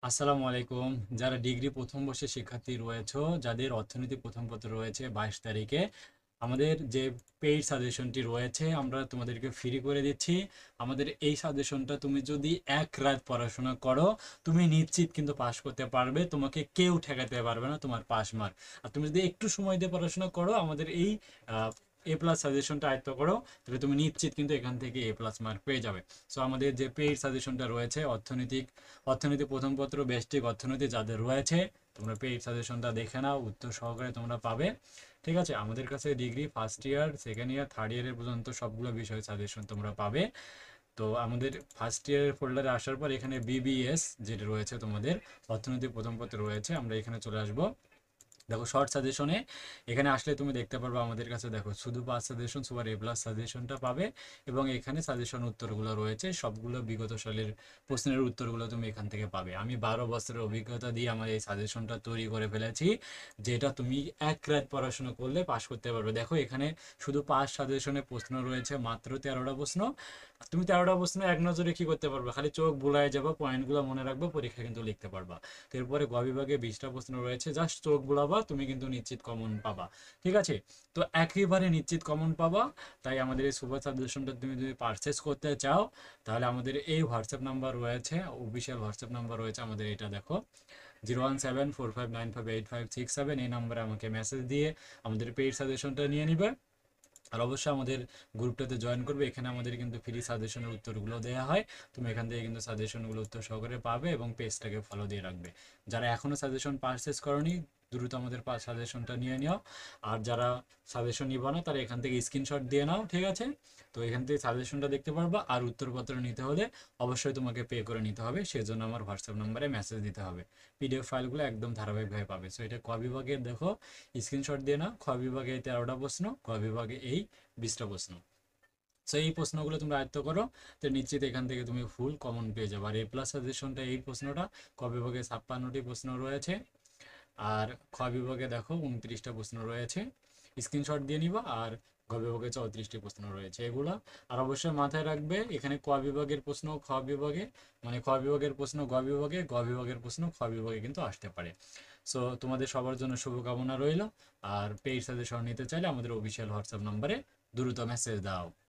আসসালামু আলাইকুম। যারা ডিগ্রি প্রথম বর্ষের শিক্ষার্থী রয়েছে, যাদের অর্থনীতি প্রথম পত্র রয়েছে 22 তারিখে, আমাদের যে পেইড সাজেশনটি রয়েছে আমরা তোমাদেরকে ফ্রি করে দিচ্ছি। আমাদের এই সাজেশনটা তুমি যদি এক রাত পড়াশোনা করো, তুমি নিশ্চিত কিন্তু পাশ করতে পারবে, তোমাকে কেউ ঠেকাতে পারবে না তোমার পাস মার্ক। আর তুমি যদি একটু সময় দিয়ে পড়াশোনা করো, আমাদের এই এ প্লাস সাজেশনটা আয়ত্ত করো, তাহলে তুমি নিশ্চিত কিন্তু এখান থেকে এ প্লাস মার্ক পেয়ে যাবে। সো আমাদের যে পেইড সাজেশনটা রয়েছে অর্থনীতি প্রথম পত্র, ব্যষ্টিক অর্থনীতি যাদের রয়েছে, তোমরা পেইড সাজেশনটা দেখে নাও, উত্তর সহকারে তোমরা পাবে। ঠিক আছে, আমাদের কাছে degree first year, second year, third ইয়ারের পর্যন্ত সবগুলো বিষয় সাজেশন তোমরা পাবে। তো আমাদের ফার্স্ট ইয়ারের ফোল্ডারে আসার পর এখানে বিবিএস যেটা রয়েছে, তোমাদের অর্থনীতি প্রথম পত্র রয়েছে, আমরা এখানে চলে আসবো। দেখো শর্ট সাজেশনে এখানে আসলে তুমি দেখতে পারবে আমাদের কাছে, দেখো শুধু pass suggestion super A plus সাজেশনটা পাবে, এবং এখানে সাজেশন উত্তরগুলো রয়েছে, সবগুলো বিগত সালের প্রশ্নের উত্তরগুলো তুমি এখান থেকে পাবে। আমি 12 বছরের অভিজ্ঞতা দিয়ে আমার এই সাজেশনটা তৈরি করে ফেলেছি, যেটা তুমি এক রাত পড়াশোনা করলে পাস করতে পারবে। দেখো এখানে শুধু পাস সাজেশনে প্রশ্ন রয়েছে মাত্র 13টা প্রশ্ন। তুমি 13টা প্রশ্ন এক নজরে কি করতে পারবে, খালি চোখ বুলায় যাবা, পয়েন্টগুলো মনে রাখবো, পরীক্ষা কিন্তু লিখতে পারবা। তো এরপরে গ বিভাগে 20টা প্রশ্ন রয়েছে, জাস্ট চোখ বুলাবা, তুমি কিন্তু নিশ্চিত কমন পাবা। ঠিক আছে, তো একেবারে নিশ্চিত কমন পাবা। তাই আমাদের এই সুপার সাজেশনটা তুমি যদি পারচেস করতে চাও, তাহলে আমাদের এই হোয়াটসঅ্যাপ নাম্বার রয়েছে, অফিসিয়াল হোয়াটসঅ্যাপ নাম্বার রয়েছে আমাদের, এটা দেখো 01745958567, এই নাম্বারে আমাকে মেসেজ দিয়ে আমাদের পেইড সাজেশনটা নিয়ে নিবে। আর অবশ্যই আমাদের গ্রুপটাতে জয়েন করবে, এখানে আমাদের কিন্তু ফ্রি সাজেশনের উত্তরগুলো দেওয়া হয়, তুমি এখান থেকে কিন্তু সাজেশনগুলো উত্তর সহকারে পাবে, এবং পেজটাকে ফলো দিয়ে রাখবে। যারা এখনও সাজেশন পারচেস করনি, দ্রুত আমাদের সাজেশনটা নিয়ে নিও। আর যারা সাজেশন নিবা না, তারা এখান থেকে স্ক্রিনশট দিয়ে নাও। ঠিক আছে, তো এখান থেকে সাজেশনটা দেখতে পারবা। আর উত্তরপত্র নিতে হলে অবশ্যই তোমাকে পে করে নিতে হবে, সেজন্য আমার হোয়াটসঅ্যাপ নাম্বারে মেসেজ দিতে হবে। পিডিএফ ফাইলগুলো একদম ধারাবাহিকভাবে পাবে। সো এটা ক বিভাগের, দেখো স্ক্রিনশট দিয়ে নাও। খ বিভাগে 13টা প্রশ্ন, ক বিভাগে এই 20টা প্রশ্ন। সো এই প্রশ্নগুলো তোমরা আয়ত্ত করো, তো নিশ্চিত এখান থেকে তুমি ফুল কমন পেয়ে যাবে। আর এ প্লাস সাজেশনটা এই প্রশ্নটা ক বিভাগে 56টি প্রশ্ন রয়েছে, আর খ বিভাগে দেখো 29টা প্রশ্ন রয়েছে, স্ক্রিনশট দিয়ে নিবা। আর গ বিভাগে 34টি প্রশ্ন রয়েছে এগুলা। আর অবশ্যই মাথায় রাখবে, এখানে ক বিভাগের প্রশ্ন খ বিভাগে, মানে খ বিভাগের প্রশ্ন গ বিভাগে, গ বিভাগের প্রশ্ন খ বিভাগে কিন্তু আসতে পারে। সো তোমাদের সবার জন্য শুভকামনা রইল। আর পেইড সাজেশন নিতে চাইলে আমাদের অফিসিয়াল হোয়াটসঅ্যাপ নম্বরে দ্রুত মেসেজ দাও।